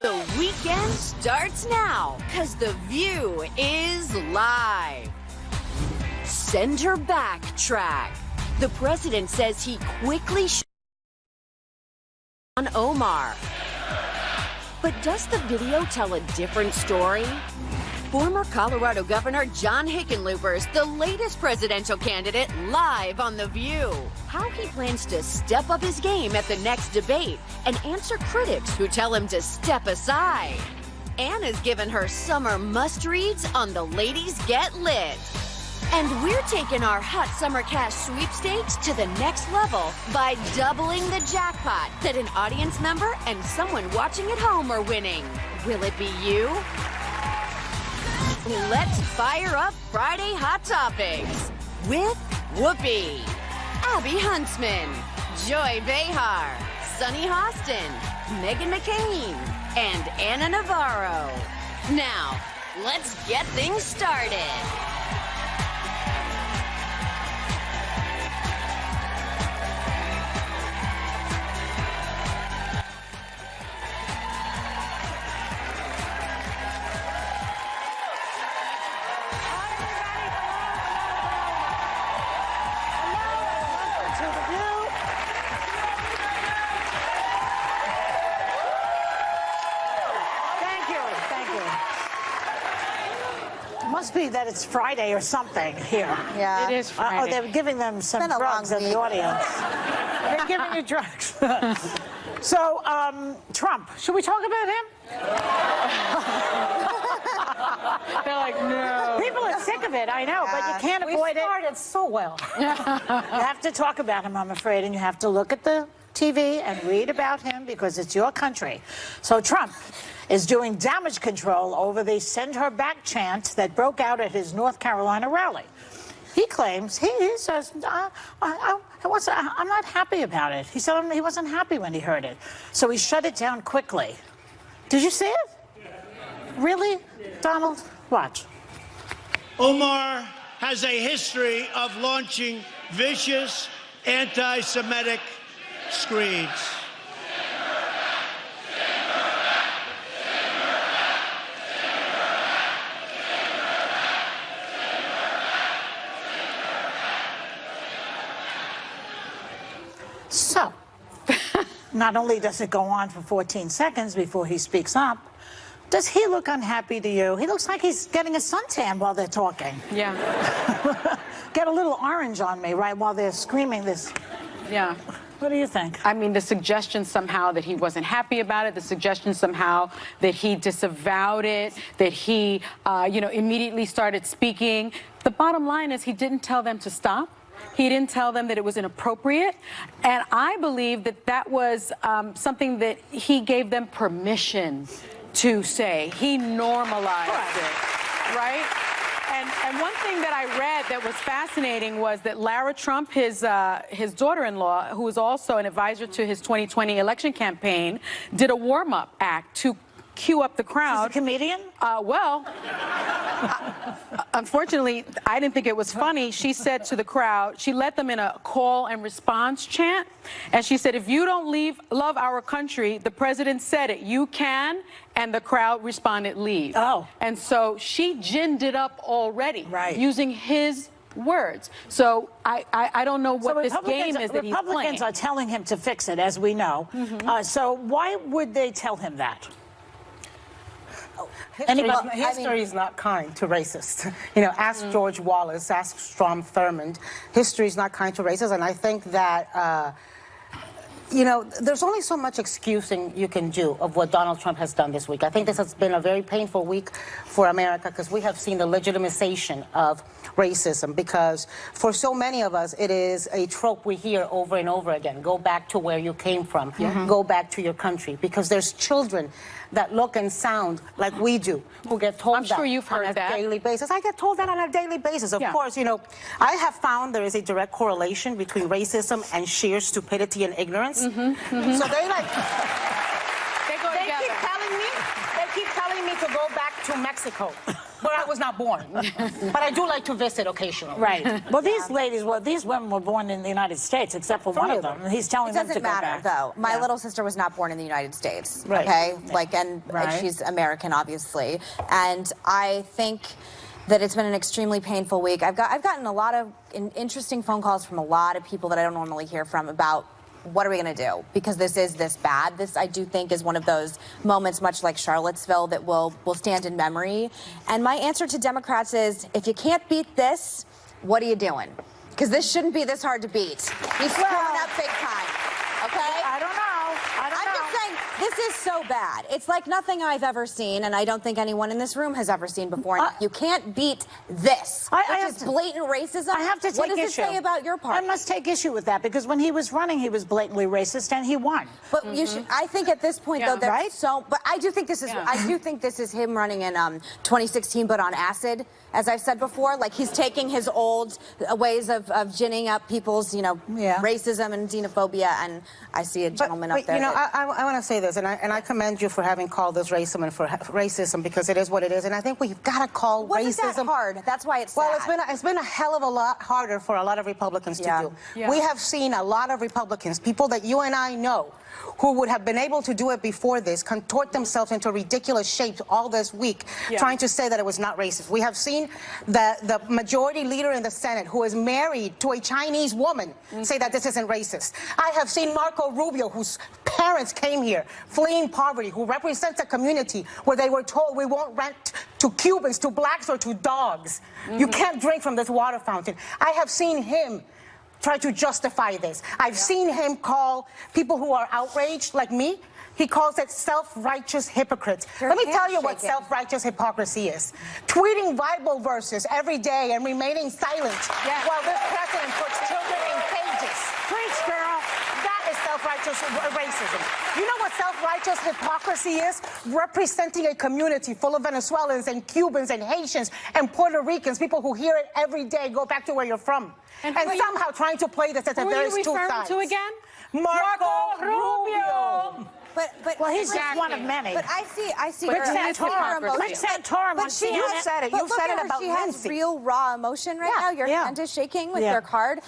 The weekend starts now, because The View is live. Send her back track. The president says he quickly on Omar. But does the video tell a different story? Former Colorado Governor John Hickenlooper's the latest presidential candidate live on The View. How he plans to step up his game at the next debate and answer critics who tell him to step aside. Anna's given her summer must-reads on The Ladies Get Lit. And we're taking our Hot Summer Cash sweepstakes to the next level by doubling the jackpot that an audience member and someone watching at home are winning. Will it be you? Let's fire up Friday Hot Topics with Whoopi, Abby Huntsman, Joy Behar, Sunny Hostin, Meghan McCain, and Anna Navarro. Now, let's get things started. Must be that it's Friday or something here. Yeah. It is Friday. Oh, they're giving them some drugs in the audience. They're giving you drugs. So, Trump, should we talk about him? They're like, no. People are sick of it, I know, but you can't avoid it. We started so well. You have to talk about him, I'm afraid, and you have to look at the TV and read about him because it's your country. So Trump is doing damage control over the send her back chant that broke out at his North Carolina rally. He claims, he says, I'm not happy about it. He said he wasn't happy when he heard it. So he shut it down quickly. Did you see it? Really, Donald? Watch. Omar has a history of launching vicious anti-Semitic screeds. So, not only does it go on for 14 seconds before he speaks up, does he look unhappy to you? He looks like he's getting a suntan while they're talking. Yeah. Get a little orange on me, right, while they're screaming this. Yeah. What do you think? I mean, the suggestion somehow that he wasn't happy about it, the suggestion somehow that he disavowed it, that he, immediately started speaking. The bottom line is he didn't tell them to stop. He didn't tell them that it was inappropriate. And I believe that that was something that he gave them permission to say. He normalized it, right? And one thing that I read that was fascinating was that Lara Trump, his daughter-in-law, who was also an advisor to his 2020 election campaign, did a warm-up act to cue up the crowd. She's a comedian? Unfortunately, I didn't think it was funny. She said to the crowd, she led them in a call and response chant. And she said, if you don't love our country, the president said it, you can. And the crowd responded, leave. Oh. And so she ginned it up already, right, using his words. So I don't know what this game is that he's playing. Republicans are telling him to fix it, as we know. So why would they tell him that? History is not kind to racists. Ask George Wallace, ask Strom Thurmond. History is not kind to racists, and I think that there's only so much excusing you can do of what Donald Trump has done this week. I think this has been a very painful week for America because we have seen the legitimization of racism, because for so many of us, it is a trope we hear over and over again. Go back to where you came from. Go back to your country, because there's children that look and sound like we do, who get told I'm sure you've heard on a that. daily basis. I get told that on a daily basis. Of course, I have found there is a direct correlation between racism and sheer stupidity and ignorance. So they They go together. keep telling me to go back to Mexico. where I was not born. But I do like to visit occasionally. Right. Well, these women were born in the United States, except for one of them. He's telling them to go back. It doesn't matter, though. My little sister was not born in the United States. Right. Okay? Like, and she's American, obviously. And I think that it's been an extremely painful week. I've gotten a lot of interesting phone calls from a lot of people that I don't normally hear from about what are we going to do? Because this is this bad. This, I do think, is one of those moments, much like Charlottesville, that will stand in memory. And my answer to Democrats is, if you can't beat this, what are you doing? Because this shouldn't be this hard to beat. He's screwing up big time. Okay? I don't know. I'm just saying, this is so bad. It's like nothing I've ever seen, and I don't think anyone in this room has ever seen before. And you can't beat this, which is blatant racism. I have to take issue. What does it say about your party? I must take issue with that, because when he was running, he was blatantly racist, and he won. But you should. I think at this point, though, there's so. But I do think this is. I do think this is him running in 2016, but on acid. As I've said before, like he's taking his old ways of ginning up people's, racism and xenophobia, and I see a gentleman up there. You know, I want to say this, and I commend you for having called this racism and for racism, because it is what it is, and I think we've got to call racism that hard. That's why it's well. sad. It's been a hell of a lot harder for a lot of Republicans to do. Yeah. We have seen a lot of Republicans, people that you and I know, who would have been able to do it before this, contort themselves into ridiculous shapes all this week, trying to say that it was not racist. We have seen the majority leader in the Senate, who is married to a Chinese woman, say that this isn't racist. I have seen Marco Rubio, whose parents came here fleeing poverty, who represents a community where they were told we won't rent to Cubans, to blacks, or to dogs. You can't drink from this water fountain. I have seen him try to justify this. I've seen him call people who are outraged, like me, he calls it self-righteous hypocrites. Let me tell you what self-righteous hypocrisy is. Tweeting Bible verses every day and remaining silent while this president puts children in cages. Preach, girl. That is self-righteous racism. You know what self-righteous hypocrisy is? Representing a community full of Venezuelans and Cubans and Haitians and Puerto Ricans, people who hear it every day, go back to where you're from. And somehow trying to play this as if there is two sides. Who are you referring to again? Marco Rubio. But well, he's just one of many. But I see Rick her Santorum. emotion. Rick Santorum. But she You said it. You said it about She Lindsay. has real raw emotion right now. Your hand is shaking with your card.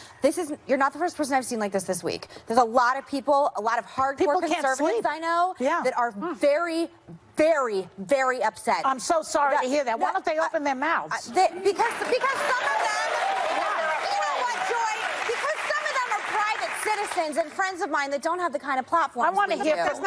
You're not the first person I've seen like this week. There's a lot of people, a lot of hardcore conservatives I know that are very, very, very upset. I'm so sorry to hear that. Why don't they open their mouths? Because some of them, you know what, Joy? Because some of them are private citizens and friends of mine that don't have the kind of platform. I want to hear this.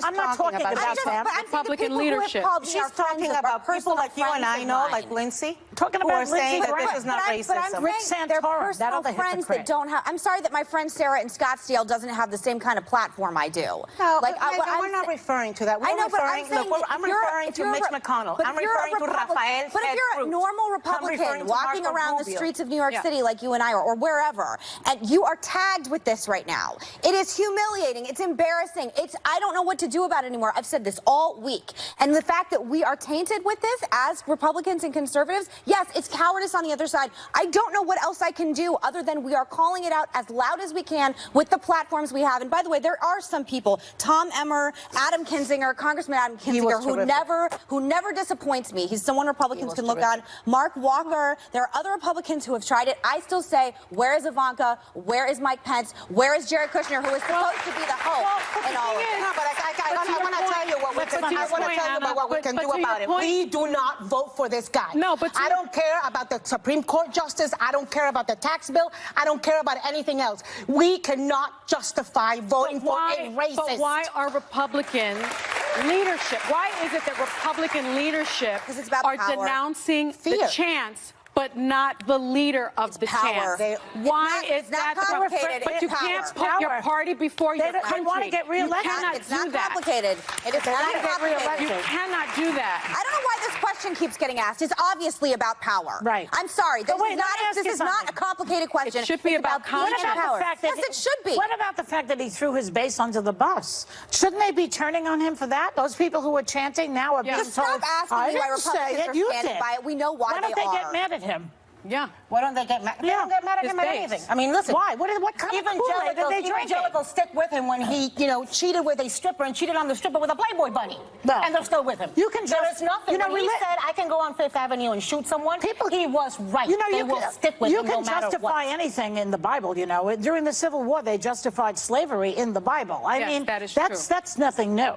I'm not talking about them. Republican leadership. She's talking about people like you and I know, like Lindsay, talking who about are saying Lindsey that this is not But racism. I'm Rick saying they're Santorum, personal friends that don't have. I'm sorry that my friend Sarah in Scottsdale doesn't have the same kind of platform I do. No, we're not referring to that. I know, but I'm saying I'm referring to Mitch McConnell. I'm referring to Rafael. But if you're a normal Republican walking around the streets of New York City like you and I are, or wherever, and you are tagged with this right now, it is humiliating. It's embarrassing. I don't know what to do about it anymore. I've said this all week. And the fact that we are tainted with this as Republicans and conservatives, yes, it's cowardice on the other side. I don't know what else I can do other than we are calling it out as loud as we can with the platforms we have. And by the way, there are some people, Tom Emmer, Adam Kinzinger, Congressman Adam Kinzinger, who never disappoints me. He's someone Republicans can look on. Mark Walker. There are other Republicans who have tried it. I still say, where is Ivanka? Where is Mike Pence? Where is Jared Kushner, who is supposed to be the hope in all of this? No, but I want to tell you what we can do about it. We do not vote for this guy. No, but I don't care about the Supreme Court justice. I don't care about the tax bill. I don't care about anything else. We cannot justify voting for a racist. But why are Republican leadership? Why is it that Republican leadership are denouncing the chance, but not the leader of the chance? Why is that complicated? But you can't put your party before your country. They want to get reelected. You cannot It's do not that. complicated. It is not complicated. You cannot do that. I don't know why this question keeps getting asked. It's obviously about power. Right. I'm sorry. This wait, is let me ask this you is not a something. complicated question. It should be It's about conscience. being power. fact that Yes, it should be. What about the fact that he threw his base under the bus? Shouldn't they be turning on him for that? Those people who were chanting now are being Just told, stop asking I me why didn't say Republicans it, are you standing did. by it. We know why don't they are. get mad at him? Yeah. Why don't they get mad? They don't get mad at him at anything. I mean, listen. Why? What kind of Kool-Aid did they drink? Evangelicals stick with him when he, cheated with a stripper and cheated on the stripper with a Playboy bunny. No. And they're still with him. You can just, there is nothing. When he said, I can go on Fifth Avenue and shoot someone, he was right. They will stick with him no matter what. You can justify anything in the Bible, During the Civil War, they justified slavery in the Bible. I mean, that is true. That's nothing new.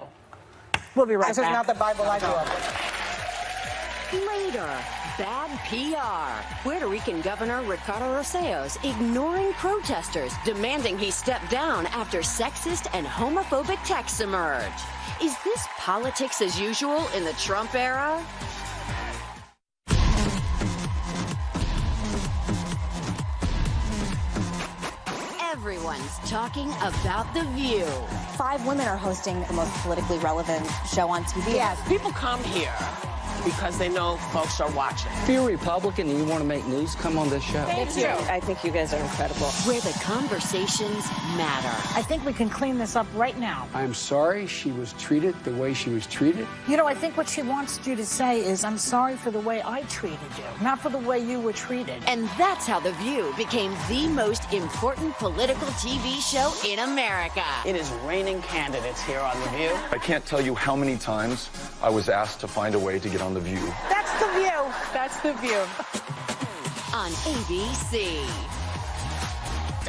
We'll be right back. This is not the Bible I grew up with. Later, bad PR. Puerto Rican Governor Ricardo Rosello's ignoring protesters, demanding he step down after sexist and homophobic texts emerge. Is this politics as usual in the Trump era? Everyone's talking about The View. 5 women are hosting the most politically relevant show on TV. Yes, people come here because they know folks are watching. If you're a Republican and you want to make news, come on this show. Thank you. I think you guys are incredible. Where the conversations matter. I think we can clean this up right now. I'm sorry she was treated the way she was treated. I think what she wants you to say is, I'm sorry for the way I treated you, not for the way you were treated. And that's how The View became the most important political TV show in America. It is raining candidates here on The View. I can't tell you how many times I was asked to find a way to get on The View. That's The View. That's The View. On ABC.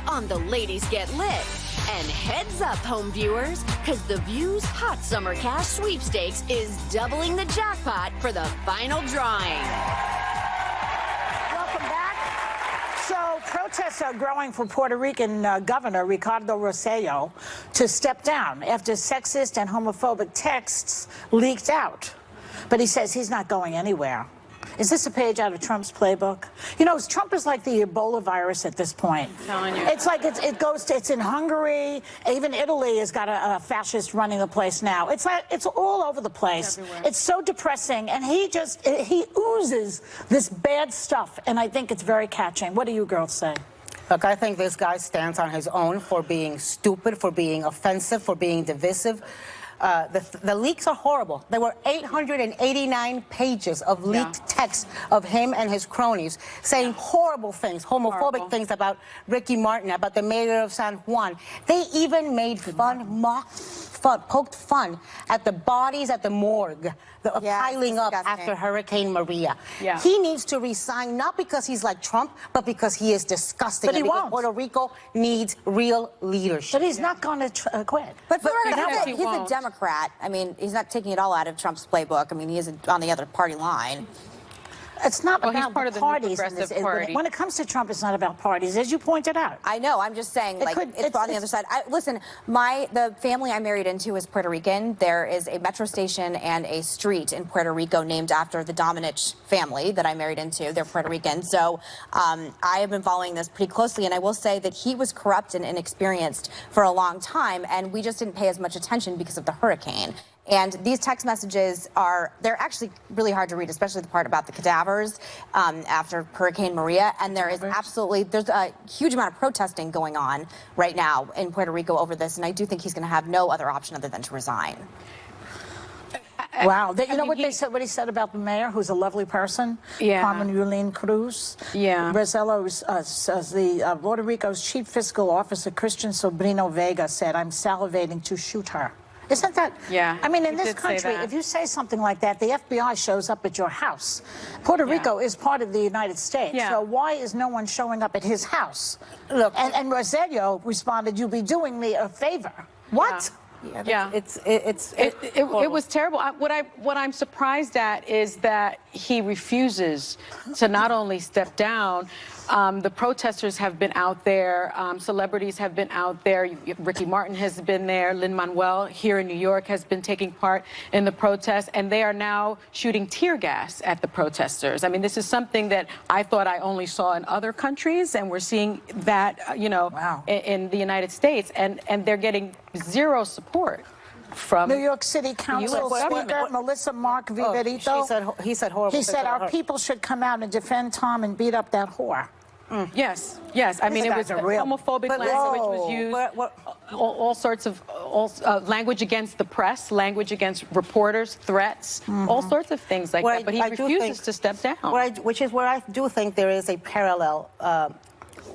On The Ladies Get Lit. And heads up, home viewers, because The View's Hot Summer Cash Sweepstakes is doubling the jackpot for the final drawing. Welcome back. So protests are growing for Puerto Rican Governor Ricardo Rosello to step down after sexist and homophobic texts leaked out. But he says he's not going anywhere. Is this a page out of Trump's playbook? Trump is like the Ebola virus at this point. I'm telling you. It's like it's in Hungary. Even Italy has got a fascist running the place now. It's all over the place. It's so depressing, and he oozes this bad stuff, and I think it's very catching. What do you girls say? Look, I think this guy stands on his own for being stupid, for being offensive, for being divisive. The leaks are horrible. There were 889 pages of leaked text of him and his cronies saying horrible things, homophobic things about Ricky Martin, about the mayor of San Juan. They even made poked fun at the bodies at the morgue, piling up after Hurricane Maria. Yeah. He needs to resign, not because he's like Trump, but because he is disgusting. But he won't. Puerto Rico needs real leadership. But he's not going to quit. But he's a Democrat. I mean, he's not taking it all out of Trump's playbook. I mean, he isn't on the other party line. It's not about part the of the parties. Progressive Party. When it comes to Trump, it's not about parties, as you pointed out. I know. I'm just saying, it's on the other side. Listen, the family I married into is Puerto Rican. There is a metro station and a street in Puerto Rico named after the Domenech family that I married into. They're Puerto Rican. So I have been following this pretty closely, and I will say that he was corrupt and inexperienced for a long time, and we just didn't pay as much attention because of the hurricane. And these text messages they're actually really hard to read, especially the part about the cadavers after Hurricane Maria. And there's a huge amount of protesting going on right now in Puerto Rico over this. And I do think he's going to have no other option other than to resign. Wow. What he said about the mayor, who's a lovely person? Yeah. Carmen Yulín Cruz. Yeah. Rosello's, the Puerto Rico's chief fiscal officer, Christian Sobrino Vega, said, I'm salivating to shoot her. Isn't that? Yeah. I mean, in this country, if you say something like that, the FBI shows up at your house. Puerto Rico is part of the United States. Yeah. So why is no one showing up at his house? Look, and Rosello responded, you'll be doing me a favor. What? Yeah. It was terrible. What I'm surprised at is that he refuses to not only step down. The protesters have been out there. Celebrities have been out there. Ricky Martin has been there. Lin-Manuel here in New York has been taking part in the protests, and they are now shooting tear gas at the protesters. I mean, this is something that I thought I only saw in other countries, and we're seeing that, in the United States, and they're getting zero support from New York City Council Speaker Melissa Mark Viverito. He said horrible He things said about our her. people should come out and defend Tom and beat up that whore. Yes, yes. I mean, it was homophobic language was used. All sorts of language against the press, language against reporters, threats, all sorts of things like that. But he refuses to step down. Which is where I do think there is a parallel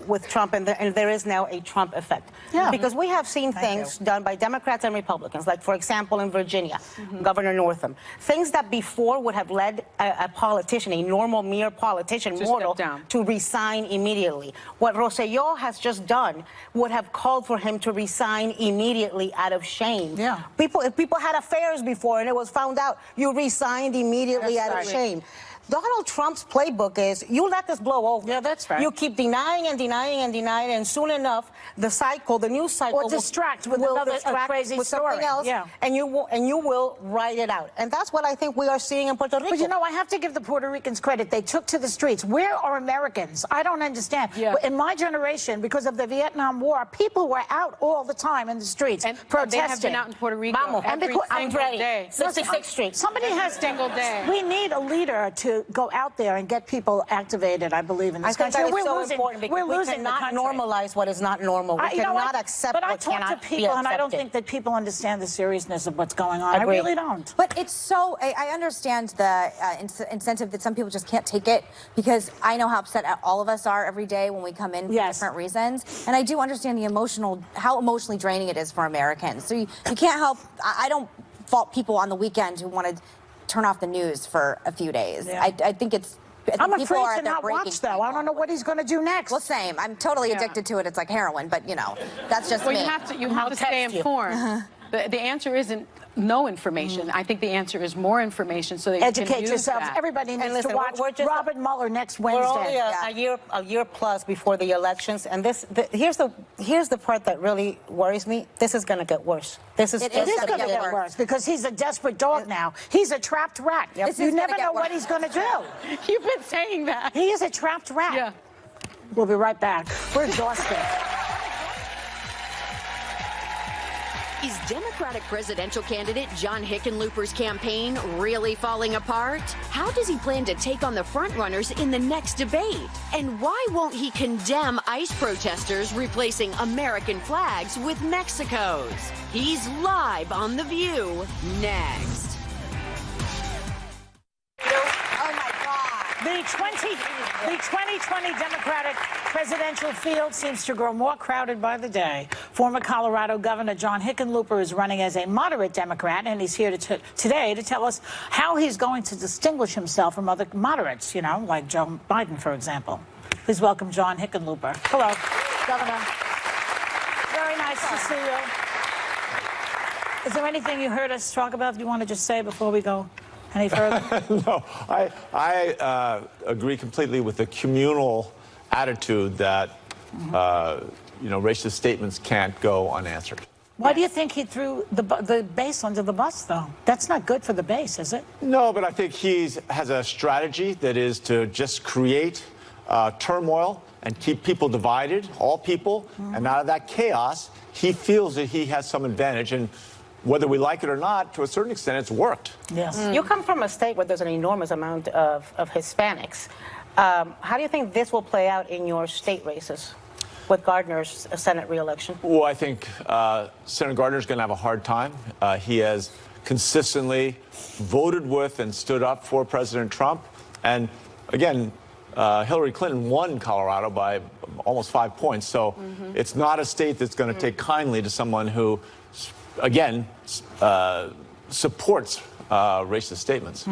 with Trump, and there is now a Trump effect. Yeah. Because we have seen things done by Democrats and Republicans, like, for example, in Virginia, Governor Northam. Things that before would have led a politician, a normal, mere politician, mortal, to resign immediately. What Rosselló has just done would have called for him to resign immediately out of shame. Yeah. If people had affairs before and it was found out, you resigned immediately out of shame. Donald Trump's playbook is, you let this blow over. Yeah, that's right. You keep denying and denying and denying, and soon enough, the news cycle Or distract with another crazy with story. something else, and you will write it out. And that's what I think we are seeing in Puerto Rico. But you know, I have to give the Puerto Ricans credit. They took to the streets. Where are Americans? I don't understand. Yeah. In my generation, because of the Vietnam War, people were out all the time in the streets protesting. They have been out in Puerto Rico every single day. 66th Street. Somebody has single day. We need a leader to go out there and get people activated, I believe, in this country. We're losing, important because we cannot normalize what is not normal. We cannot accept what cannot be accepted. But I talk to people, and I don't think that people understand the seriousness of what's going on. I really don't. But it's so, I understand the incentive that some people just can't take it, because I know how upset all of us are every day when we come in for different reasons. And I do understand how emotionally draining it is for Americans. So you can't help, I don't fault people on the weekend who want to turn off the news for a few days. Yeah. I think it's... I'm afraid to not watch, though. I don't know what he's going to do next. Well, same. I'm totally addicted to it. It's like heroin, but, you know, that's just me. You have to stay informed. The answer isn't no information. I think the answer is more information, so that you can educate use yourselves. that. Everybody needs to watch Robert Mueller next Wednesday. We're only a year plus before the elections, and here's the part that really worries me. This is going to get worse. It is going to get worse because he's a desperate dog now. He's a trapped rat. You never know what he's going to do. You've been saying that. He is a trapped rat. Yeah. We'll be right back. We're exhausted. Is Democratic presidential candidate John Hickenlooper's campaign really falling apart? How does he plan to take on the frontrunners in the next debate? And why won't he condemn ICE protesters replacing American flags with Mexico's? He's live on The View next. The 2020 Democratic presidential field seems to grow more crowded by the day. Former Colorado Governor John Hickenlooper is running as a moderate Democrat, and he's here today to tell us how he's going to distinguish himself from other moderates, you know, like Joe Biden, for example. Please welcome John Hickenlooper. Hello, Governor. Very nice to see you. Is there anything you heard us talk about you want to just say before we go any further? No, I agree completely with the communal attitude that racist statements can't go unanswered. Why do you think he threw the base under the bus, though? That's not good for the base, is it? No, but I think he has a strategy that is to just create turmoil and keep people divided, all people, and out of that chaos, he feels that he has some advantage. And whether we like it or not, to a certain extent, it's worked. Yes. You come from a state where there's an enormous amount of Hispanics. How do you think this will play out in your state races with Gardner's Senate re-election? Well, I think Senator Gardner's going to have a hard time. He has consistently voted with and stood up for President Trump. And again, Hillary Clinton won Colorado by almost 5 points. So it's not a state that's going to take kindly to someone who, again, supports racist statements.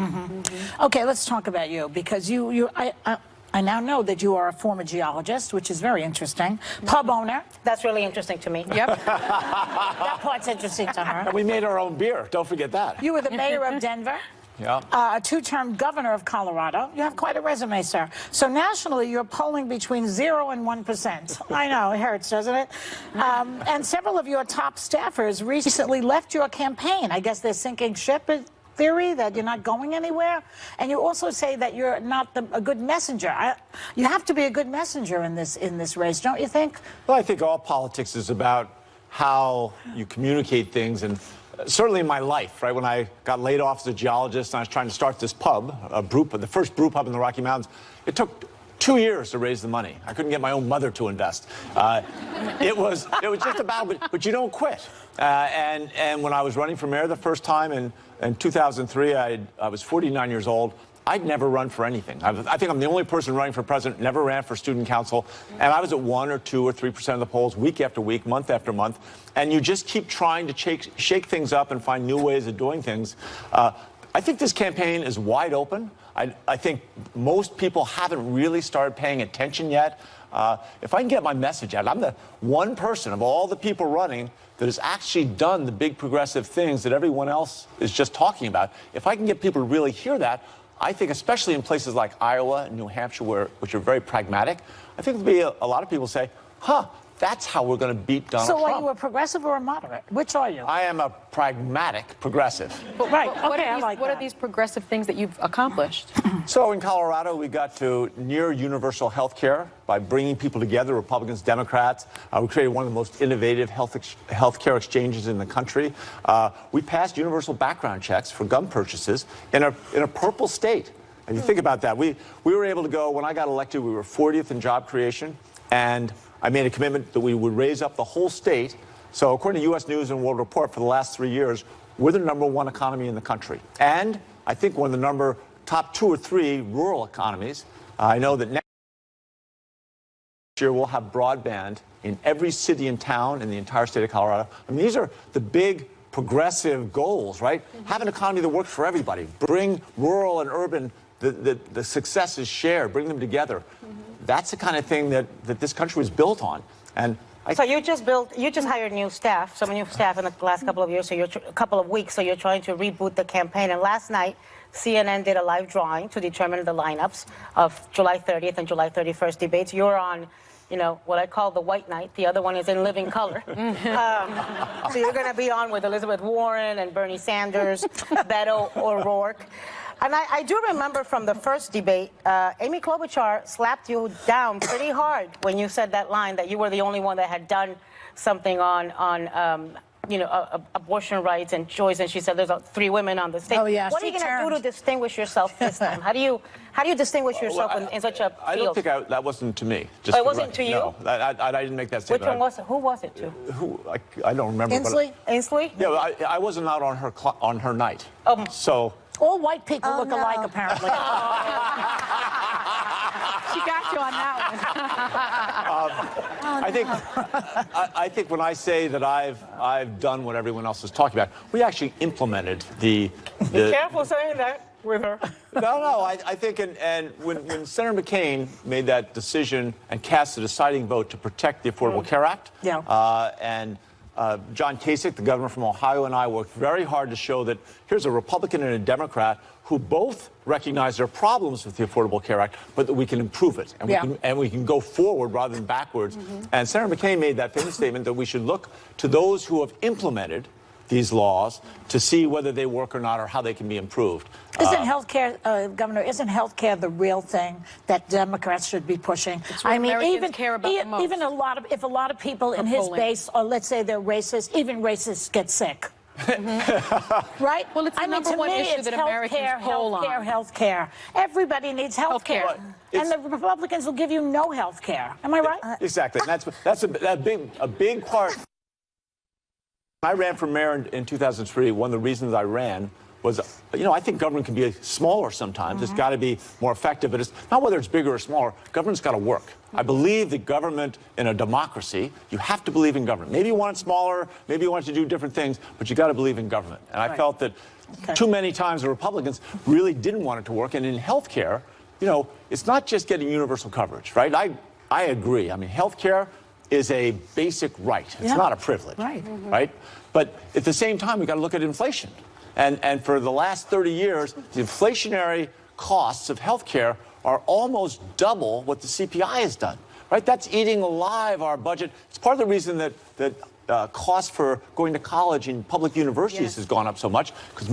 Okay, let's talk about you, because I now know that you are a former geologist, which is very interesting. Pub owner. That's really interesting to me. Yep. That part's interesting to her. And we made our own beer. Don't forget that. You were the mayor of Denver. Yeah. A two-term governor of Colorado. You have quite a resume, sir. So nationally, you're polling between 0 and 1%. I know, it hurts, doesn't it? And several of your top staffers recently left your campaign. I guess they're sinking ship theory, that you're not going anywhere. And you also say that you're not a good messenger. You have to be a good messenger in this race, don't you think? Well, I think all politics is about how you communicate things. And certainly in my life, right, when I got laid off as a geologist and I was trying to start this pub, the first brew pub in the Rocky Mountains, it took 2 years to raise the money. I couldn't get my own mother to invest. It was just a battle, but you don't quit. And when I was running for mayor the first time in 2003, I was 49 years old. I'd never run for anything. I think I'm the only person running for president, never ran for student council. And I was at 1 or 2 or 3% of the polls week after week, month after month. And you just keep trying to shake things up and find new ways of doing things. I think this campaign is wide open. I think most people haven't really started paying attention yet. If I can get my message out, I'm the one person of all the people running that has actually done the big progressive things that everyone else is just talking about. If I can get people to really hear that, I think especially in places like Iowa and New Hampshire, which are very pragmatic, I think there'll be a lot of people say, huh, that's how we're going to beat Donald Trump. So are you a progressive or a moderate? Which are you? I am a pragmatic progressive. Right. What are these progressive things that you've accomplished? So in Colorado, we got to near universal health care by bringing people together, Republicans, Democrats. We created one of the most innovative health care exchanges in the country. We passed universal background checks for gun purchases in a purple state. And you think about that. We were able to go, when I got elected, we were 40th in job creation. And I made a commitment that we would raise up the whole state. So according to U.S. News and World Report, for the last 3 years, we're the #1 economy in the country. And I think one of the top 2 or 3 rural economies. I know that next year we'll have broadband in every city and town in the entire state of Colorado. I mean, these are the big progressive goals, right? Have an economy that works for everybody. Bring rural and urban, the successes shared, bring them together. That's the kind of thing that this country was built on. And so you just hired new staff, some new staff in the last couple of years, so a couple of weeks, so you're trying to reboot the campaign. And last night, CNN did a live drawing to determine the lineups of July 30th and July 31st debates. You're on, what I call the white night. The other one is in living color. So you're going to be on with Elizabeth Warren and Bernie Sanders, Beto O'Rourke. And I do remember from the first debate, Amy Klobuchar slapped you down pretty hard when you said that line that you were the only one that had done something on abortion rights and choice. And she said there's 3 women on the stage. Oh, yeah. What are you going to do to distinguish yourself this time? How do you distinguish yourself in such a field? I don't think that wasn't to me. It wasn't to you? No, I didn't make that statement. Which one was it? Who was it to? I don't remember. Inslee? Inslee? Yeah, I wasn't out on her night. So. All white people look alike, apparently. She got you on that one. I think when I say that I've done what everyone else is talking about, we actually implemented the Be careful saying that with her. No, I think, and when Senator McCain made that decision and cast the deciding vote to protect the Affordable Care Act, and John Kasich, the governor from Ohio, and I worked very hard to show that here's a Republican and a Democrat who both recognize there are problems with the Affordable Care Act, but that we can improve it, and we can go forward rather than backwards. And Senator McCain made that famous statement that we should look to those who have implemented these laws to see whether they work or not or how they can be improved. Isn't healthcare, Governor, isn't healthcare the real thing that Democrats should be pushing? I mean, even care about the most. Even if a lot of people in his base, or let's say they're racist, even racists get sick. Right? Well, it's the number one issue that Americans poll on. Healthcare. Everybody needs healthcare. And the Republicans will give you no healthcare. Am I right? Exactly. And that's a big part. When I ran for mayor in 2003, one of the reasons I ran was, I think government can be smaller sometimes. It's got to be more effective, but it's not whether it's bigger or smaller. Government's got to work. I believe that government in a democracy, you have to believe in government. Maybe you want it smaller, maybe you want it to do different things, but you got to believe in government. And I felt that too many times the Republicans really didn't want it to work. And in healthcare, it's not just getting universal coverage, right? I agree. I mean, healthcare is a basic right. It's not a privilege, right? But at the same time, we got to look at inflation. And for the last 30 years, the inflationary costs of healthcare are almost double what the CPI has done, right? That's eating alive our budget. It's part of the reason that cost for going to college in public universities has gone up so much, because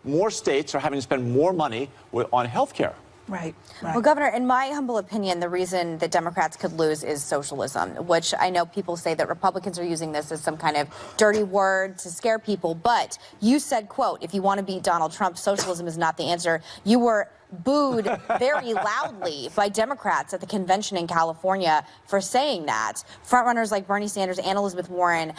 more states are having to spend more money on healthcare. Right. Well, Governor, in my humble opinion, the reason that Democrats could lose is socialism, which I know people say that Republicans are using this as some kind of dirty word to scare people. But you said, quote, if you want to beat Donald Trump, socialism is not the answer. You were booed very loudly by Democrats at the convention in California for saying that. Frontrunners like Bernie Sanders and Elizabeth Warren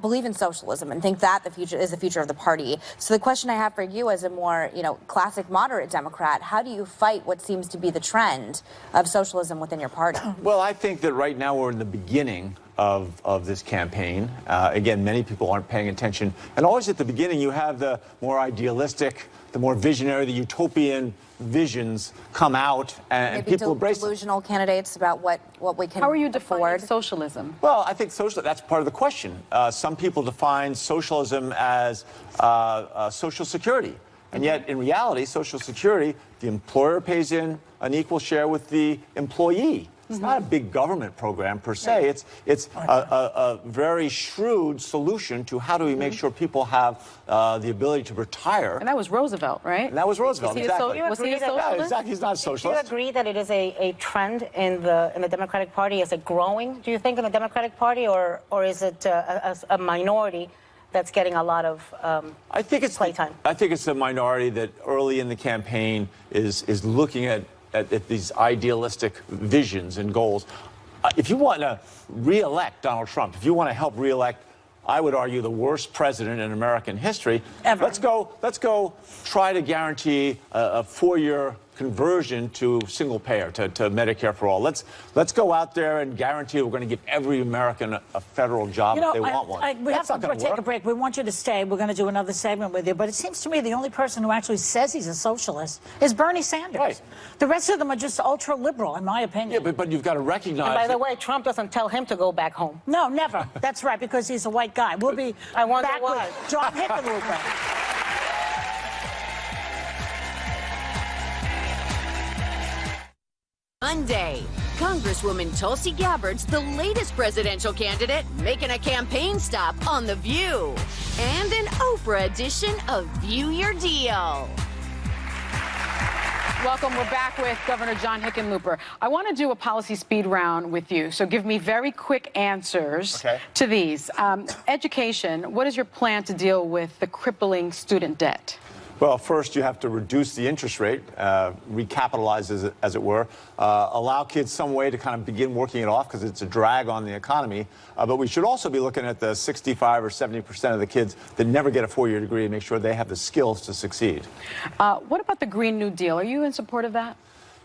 believe in socialism and think that the future is the future of the party. So the question I have for you as a more, classic moderate Democrat, how do you fight what seems to be the trend of socialism within your party? Well, I think that right now we're in the beginning of this campaign. Again, many people aren't paying attention. And always at the beginning, you have the more idealistic, the more visionary, the utopian visions come out, and people embrace delusional candidates about what we can afford. How are you defining socialism? Well, I think that's part of the question. Some people define socialism as social security. And yet, in reality, Social Security, the employer pays in an equal share with the employee. It's not a big government program per se. It's a very shrewd solution to how do we make sure people have the ability to retire. And that was Roosevelt, right? And that was Roosevelt, exactly. Was he a socialist? Yeah, exactly. He's not a socialist. Do you agree that it is a trend in the Democratic Party? Is it growing, do you think, in the Democratic Party, or is it a minority that's getting a lot of I think it's playtime? I think it's a minority that early in the campaign is looking at these idealistic visions and goals. If you want to re-elect Donald Trump, if you want to help re-elect, I would argue, the worst president in American history, ever. Let's go try to guarantee a 4-year conversion to single payer, to Medicare for all. Let's go out there and guarantee we're going to give every American a federal job if they want one. We have to take a break. We want you to stay. We're going to do another segment with you. But it seems to me the only person who actually says he's a socialist is Bernie Sanders. Right. The rest of them are just ultra-liberal, in my opinion. Yeah, but you've got to recognize... And by the way, Trump doesn't tell him to go back home. No, never. That's right, because he's a white guy. We'll be back with John Hickenlooper. Monday, Congresswoman Tulsi Gabbard's the latest presidential candidate making a campaign stop on The View. And an Oprah edition of View Your Deal. Welcome. We're back with Governor John Hickenlooper. I want to do a policy speed round with you, so give me very quick answers to these. Education, what is your plan to deal with the crippling student debt? Well, first, you have to reduce the interest rate, recapitalize, as it were, allow kids some way to kind of begin working it off because it's a drag on the economy. But we should also be looking at the 65 or 70% of the kids that never get a 4-year degree and make sure they have the skills to succeed. What about the Green New Deal? Are you in support of that?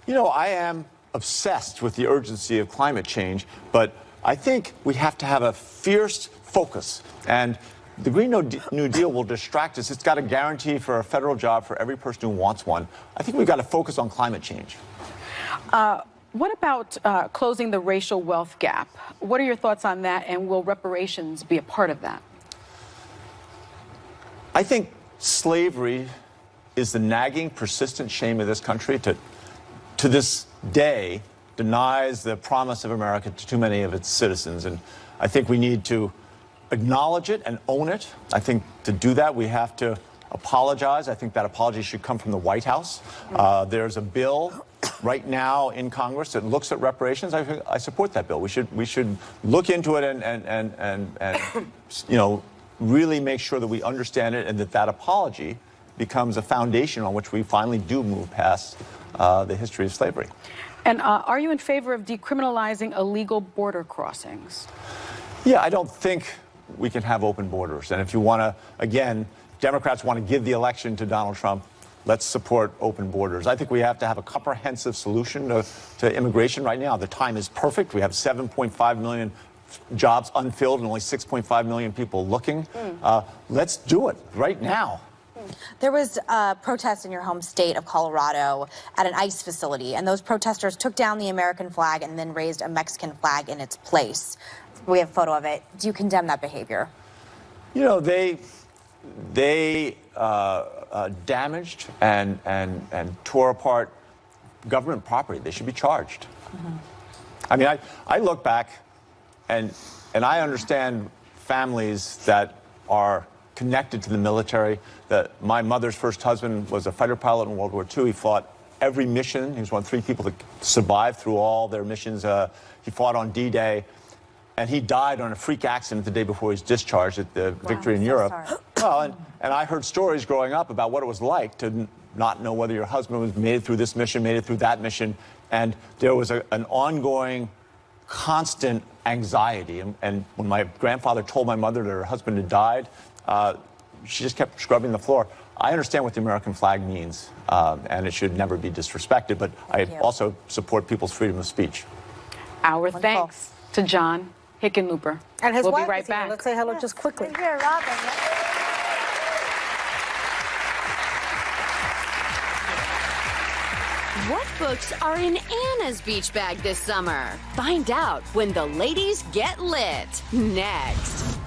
You know, I am obsessed with the urgency of climate change, but I think we have to have a fierce focus. And the Green New Deal will distract us. It's got a guarantee for a federal job for every person who wants one. I think we've got to focus on climate change. What about closing the racial wealth gap? What are your thoughts on that, and will reparations be a part of that? I think slavery is the nagging, persistent shame of this country to this day denies the promise of America to too many of its citizens. And I think we need to acknowledge it and own it. I think to do that, we have to apologize. I think that apology should come from the White House. There's a bill right now in Congress that looks at reparations. I support that bill. We should look into it and really make sure that we understand it and that apology becomes a foundation on which we finally do move past the history of slavery. And are you in favor of decriminalizing illegal border crossings? Yeah, I don't think we can have open borders. And if you want to, again, Democrats want to give the election to Donald Trump, let's support open borders. I think we have to have a comprehensive solution to immigration right now. The time is perfect. We have 7.5 million jobs unfilled and only 6.5 million people looking. Let's do it right now. There was a protest in your home state of Colorado at an ICE facility, and those protesters took down the American flag and then raised a Mexican flag in its place. We have a photo of it. Do you condemn that behavior? You know, they damaged and tore apart government property. They should be charged. I mean, I look back and I understand families that are connected to the military. That my mother's first husband was a fighter pilot in World War II. He fought every mission. He was one of 3 people that survived through all their missions. He fought on D-Day, and he died on a freak accident the day before he was discharged at the Victory in Europe. Well, and I heard stories growing up about what it was like to not know whether your husband was made it through this mission, made it through that mission, and there was an ongoing, constant anxiety. And when my grandfather told my mother that her husband had died, she just kept scrubbing the floor. I understand what the American flag means, and it should never be disrespected, but I also support people's freedom of speech. Our thanks to John Hickenlooper. And his we'll wife be right is here. back. Let's say hello just quickly. Here, Robin. What books are in Anna's beach bag this summer? Find out when the ladies get lit. Next.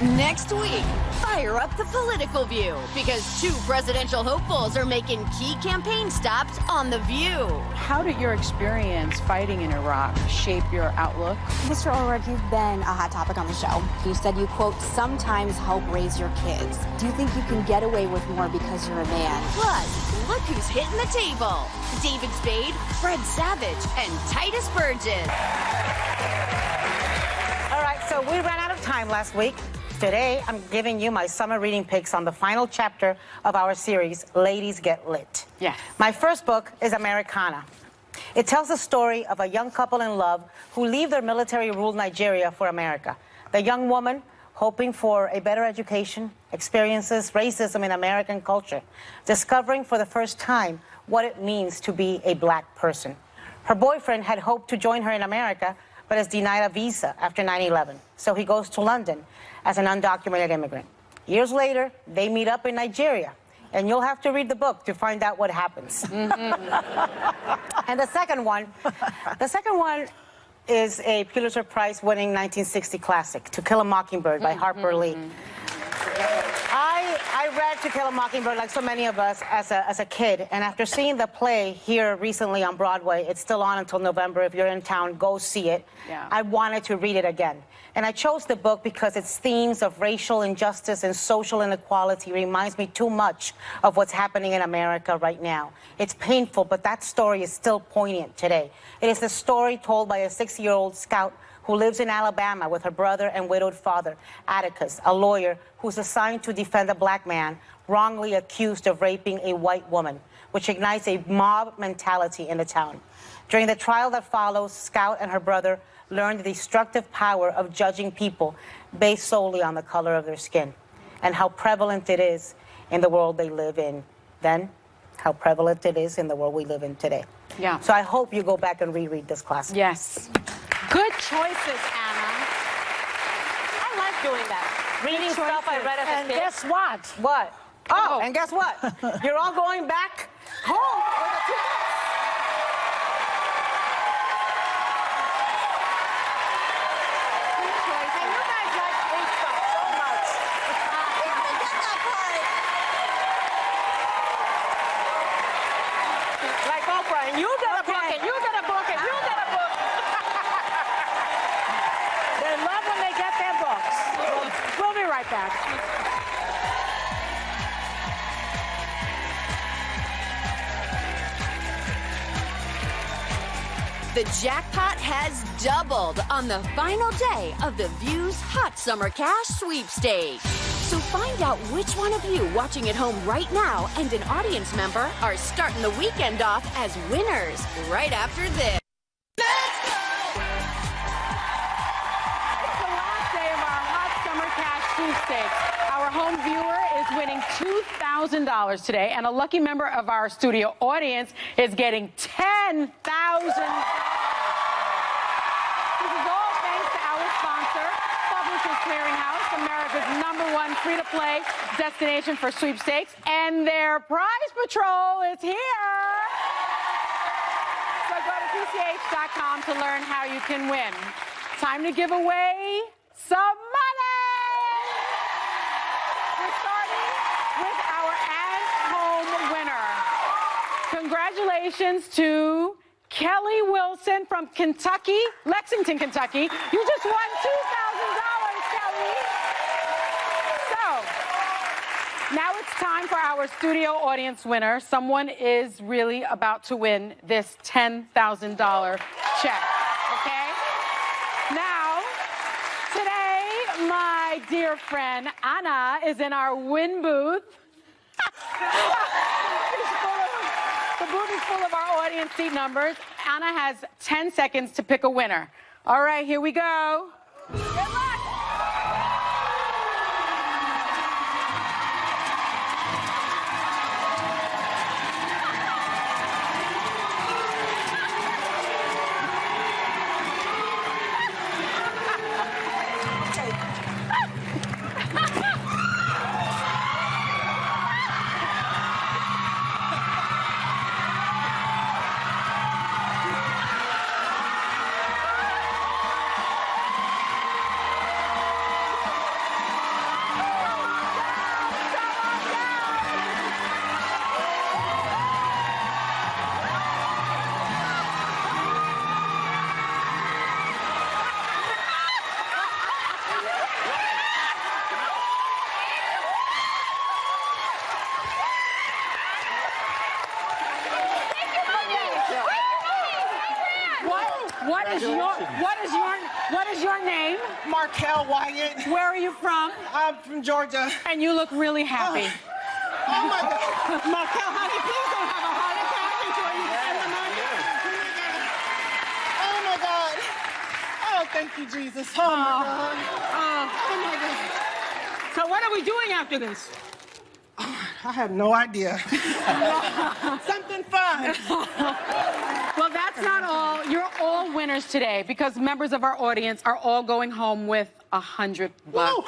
Next week, fire up the political view because 2 presidential hopefuls are making key campaign stops on The View. How did your experience fighting in Iraq shape your outlook? Mr. O'Rourke, you've been a hot topic on the show. You said you, quote, sometimes help raise your kids. Do you think you can get away with more because you're a man? Plus, look who's hitting the table. David Spade, Fred Savage, and Titus Burgess. All right, so we ran out of time last week. Today, I'm giving you my summer reading picks on the final chapter of our series, Ladies Get Lit. Yes. My first book is Americana. It tells the story of a young couple in love who leave their military-ruled Nigeria for America. The young woman, hoping for a better education, experiences racism in American culture, discovering for the first time what it means to be a black person. Her boyfriend had hoped to join her in America, but is denied a visa after 9/11. So he goes to London as an undocumented immigrant. Years later, they meet up in Nigeria, and you'll have to read the book to find out what happens. And the second one is a Pulitzer Prize-winning 1960 classic, To Kill a Mockingbird by Harper Lee. I read To Kill a Mockingbird, like so many of us, as a kid, and after seeing the play here recently on Broadway, it's still on until November. If you're in town, go see it. Yeah. I wanted to read it again. And I chose the book because its themes of racial injustice and social inequality reminds me too much of what's happening in America right now. It's painful, but that story is still poignant today. It is the story told by a 6-year-old scout who lives in Alabama with her brother and widowed father, Atticus, a lawyer who's assigned to defend a black man wrongly accused of raping a white woman, which ignites a mob mentality in the town. During the trial that follows, Scout and her brother learn the destructive power of judging people based solely on the color of their skin, and how prevalent it is in the world they live in then, how prevalent it is in the world we live in today. Yeah. So I hope you go back and reread this classic. Yes. Good choices, Anna. I like doing that. Reading stuff I read as a And kid. guess what? What? Oh, and guess what? You're all going back home with the 2 books. And you guys like free stuff so much. Like Oprah, and you get a book, and you get a book, and you get a book. They love when they get their books. We'll be right back. The jackpot has doubled on the final day of The View's Hot Summer Cash Sweepstakes. So find out which one of you watching at home right now and an audience member are starting the weekend off as winners right after this. It's the last day of our Hot Summer Cash Sweepstakes. Our home viewer is winning $2,000 today, and a lucky member of our studio audience is getting $10,000. This is all thanks to our sponsor, Publishers Clearinghouse, America's #1 free-to-play destination for sweepstakes, and their prize patrol is here. So go to PCH.com to learn how you can win. Time to give away some money! We're starting with our at-home winner. Congratulations to Kelly Wilson from Kentucky, Lexington, Kentucky. You just won $2,000, Kelly. So, now it's time time for our studio audience winner. Someone is really about to win this $10,000 check, okay? Now, today, my dear friend Anna is in our win booth. The booth is full of our audience seat numbers. Anna has 10 seconds to pick a winner. All right, here we go. Good luck. What is your name? Markel Wyatt. Where are you from? I'm from Georgia. And you look really happy. Oh my God. Markel, honey, please don't have a heart attack before you spend the money. Oh my God. Oh, thank you, Jesus. Oh my God. Oh my God. So what are we doing after this? I have no idea. Something fun. Well, that's not all. You're all winners today because members of our audience are all going home with $100. Woo.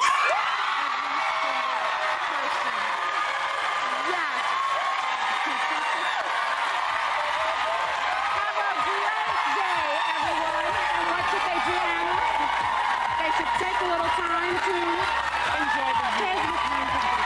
Take a little time to enjoy the day.